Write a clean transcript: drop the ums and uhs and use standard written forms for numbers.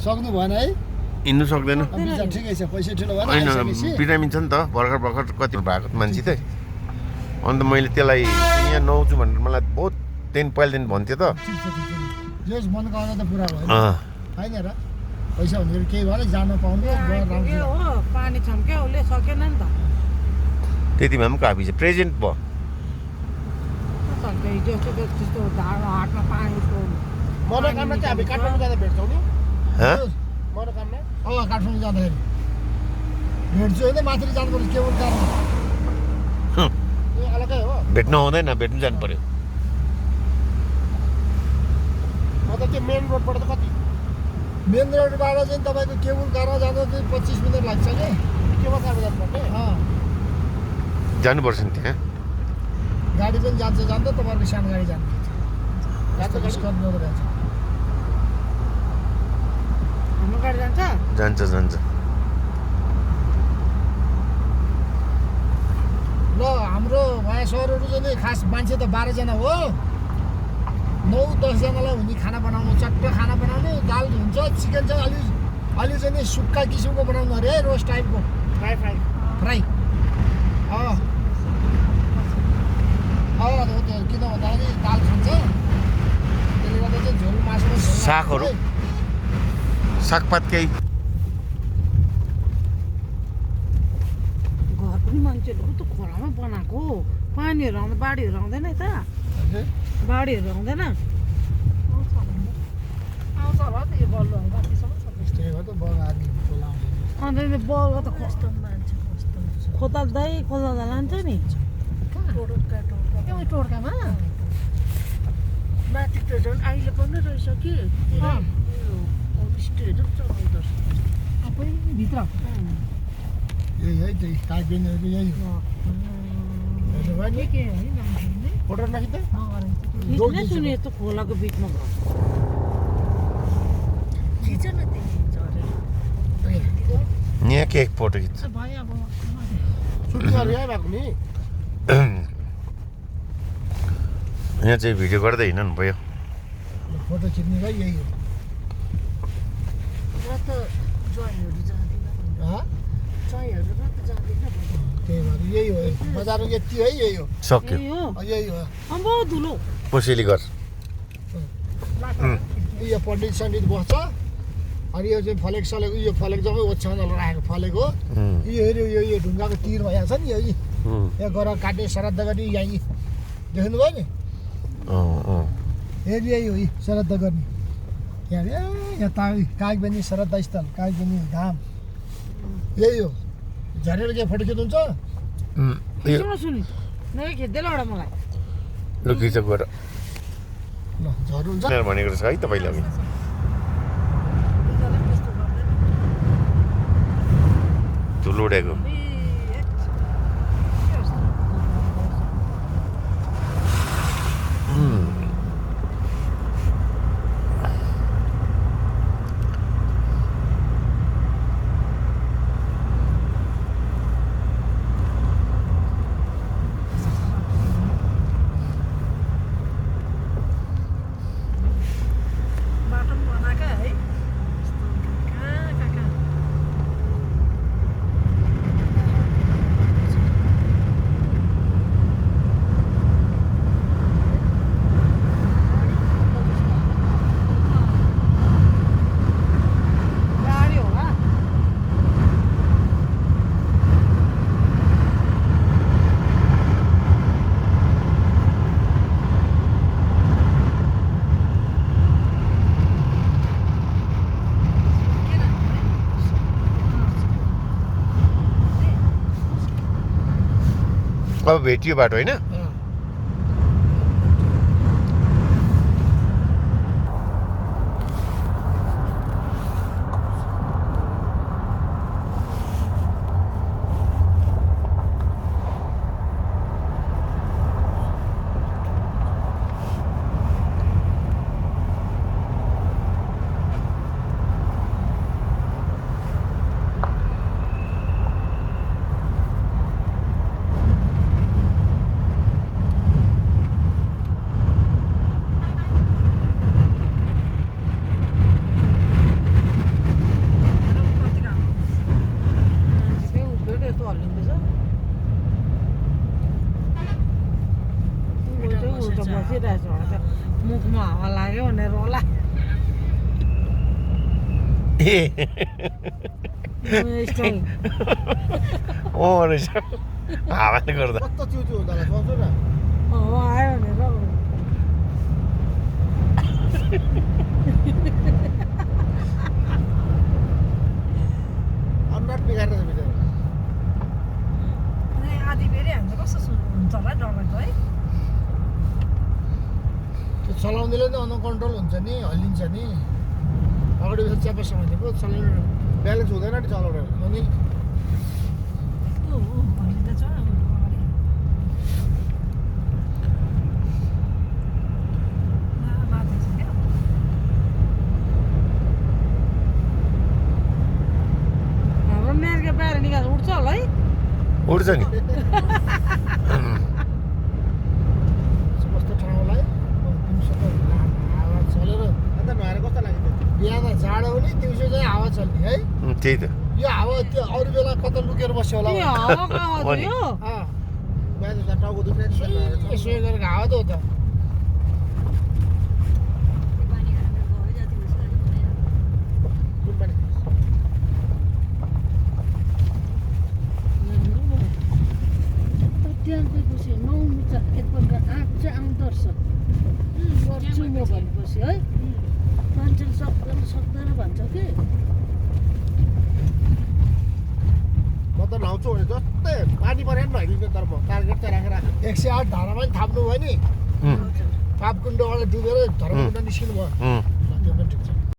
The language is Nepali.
सक्नु भएन है हिँड्नु सक्दैन बिचार ठिकै छ पैसा ठुलो भएन होइन आइसकेपछि बिरामी छ नि त भर्खर कति भएको मान्छे त अन्त मैले त्यसलाई यहाँ नआउँछु भनेर मलाई बहुत दिन पहिलादेखि भन्थ्यो त जस मनोकामना त पुरा भयो होइन र पैसा भनेर केही भएन जान पाउनु पानी छम्क्यो उसले सकेन नि त त्यति भए पनि काफी छ प्रेजेन्ट भयो त्यस्तो हाटमा पानीको मनोकामना चाहिँ हामी काठमाडौँ जाँदा भेट्छौँ नि मनोकामना काठमाडौँ जाँदाखेरि भेट्छु होइन माथि जानुपर्छ केवल कारण अलग्गै हो भेट्नु आउँदैन भेट्नु जानु पर्यो अन्त त्यो मेन रोडबाट त कति मेन रोडबाट चाहिँ तपाईँको केबुल कारमा जाँदा चाहिँ 25 मिनट लाग्छ कि केबुल कारमा जानुपर्ने जानुपर्छ नि त्यहाँ गाडी पनि जान्छ तपाईँहरूको सानो गाडी जान्छ हाम्रो गाडी जान्छ जान्छ ल हाम्रो भाइ सरहरू चाहिँ नि खास मान्छे त 12 जना हो 9-10 जनालाई हुने खाना बनाउनु चट्ट खाना बनाउनु दाल हुन्छ चिकन चाहिँ अलि चाहिँ नि सुक्खा किसिमको बनाउनु अरे रोस्ट टाइपको फ्राई किन भन्दाखेरि दाल खान्छ त्यसले गर्दा चाहिँ झोल मासु सागहरू सागपात केही घर पनि मान्छेहरू त खोलामा बनाएको पानीहरू आउँदा बाढीहरू आउँदैन है त बाढीहरू आउँदैन आउँछ होला त यो बल्लो अन्त बलको त कस्तो मान्छे खोताल्दै लान्छ नि टोड्कामा माथि त झन् अहिले पनि रहेछ कि होमस्टेहरू चलाउँदो रहेछ भित्र यही है त्यही कागबेनीहरूको यही हो फोटो राखिँदा सुने यस्तो खोलाको बिचमा घर खिच न यहाँ के फोटो खिच्छ भएको नि यहाँ चाहिँ भिडियो गर्दै हिँड्नु भयो फोटो खिच्ने भाइ यही हो त्यही भएर यही हो बजारको यति है यही हो सक्यो यही हो धुलो कोसेली घर यो पण्डित सण्डित बस्छ अनि यो चाहिँ फलेक सलेको यो फलेक जम्मै ओछ्याउन राखेको फलेक हो यो हेऱ्यो यो ढुङ्गाको तिर भइहाल्छ नि यो यहाँ गएर काट्ने श्राद्ध गर्ने यहीँ देख्नुभयो नि हेरी यही हो श्राद्ध गर्ने यहाँ कागबेनी श्राद्ध स्थल कागबेनी धाम यही हो झरेर के फोटो खिच्नुहुन्छ मलाई ल खिच गएर ल झर्नुहुन्छ भनेको रहेछ है तपाईँले अघि धुलो उडेको अब भेटियो बाटो होइन ए स्टाइल रहेछ हावाले गर्दा कस्तो चिउचिउ हुँदा होला सोच्नु न आयो भनेर अनुहार बिगारेर भित्र आधी बेरै हान्छ कस्तो हुन्छ होला डरलाग्दो है त्यो चलाउँदैले नै अनकन्ट्रोल हुन्छ नि हल्लिन्छ नि अगाडि पछि च्यापासँग भनेको चलाउनु ब्यालेन्स हुँदैन नि चलाउनु अनि हाम्रो मेरको बाहिर निकाल्दा उठ्छ होला है उड्छ नि कस्तो ठाउँलाई दिउँसोको हावा चलेर अन्त नहेर कस्तो लाग्यो बिहान जाडो पनि दिउँसो चाहिँ हावा चल्ने है त्यही त यो हावा त्यो अरू बेला कता लुकेर बस्यो होला यो हावाको आवाज हो यो बिहान त टाउको दुख्ने यसो गरेको हावा त हो त कुन पानी त्यहाँ गएपछि 9 मिटर एकपल्ट आँट चाहिँ आउँदो रहेछ गर्छु म भनेपछि है मान्छेले सक्दैन भन्छ कि म त नुहाउँछु भने जस्तै पानी परेन भइदिन्छ तर म टार्गेट चाहिँ राखेर 108 धारामा पनि थाप्नु भयो नि पापकुण्डबाट डुबेर धर्मकुण्ड निस्किनु भयो